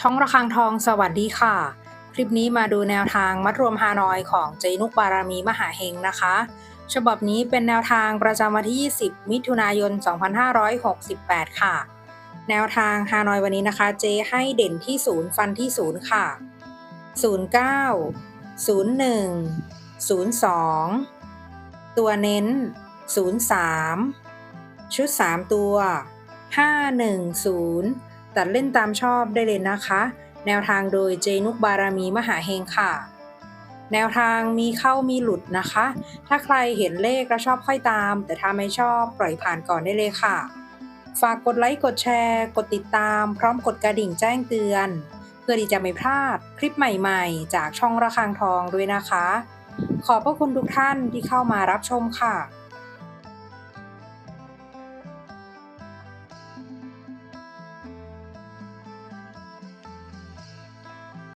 ช่องระฆังทองสวัสดีค่ะคลิปนี้มาดูแนวทางมัดรวมฮานอยของเจนุกบารมีมหาเฮงนะคะฉบับนี้เป็นแนวทางประจำวันที่20มิถุนายน2568ค่ะแนวทางฮานอยวันนี้นะคะเจให้เด่นที่0ฟันที่0ค่ะ09 01 02ตัวเน้น03ชุด3ตัว510ตัดเล่นตามชอบได้เลยนะคะแนวทางโดยเจนุกบารมีมหาเฮงค่ะแนวทางมีเข้ามีหลุดนะคะถ้าใครเห็นเลขแล้วชอบค่อยตามแต่ถ้าไม่ชอบปล่อยผ่านก่อนได้เลยค่ะฝากกดไลค์กดแชร์กดติดตามพร้อมกดกระดิ่งแจ้งเตือนเพื่อที่จะไม่พลาดคลิปใหม่ๆจากช่องระฆังทองด้วยนะคะขอบพระคุณทุกท่านที่เข้ามารับชมค่ะ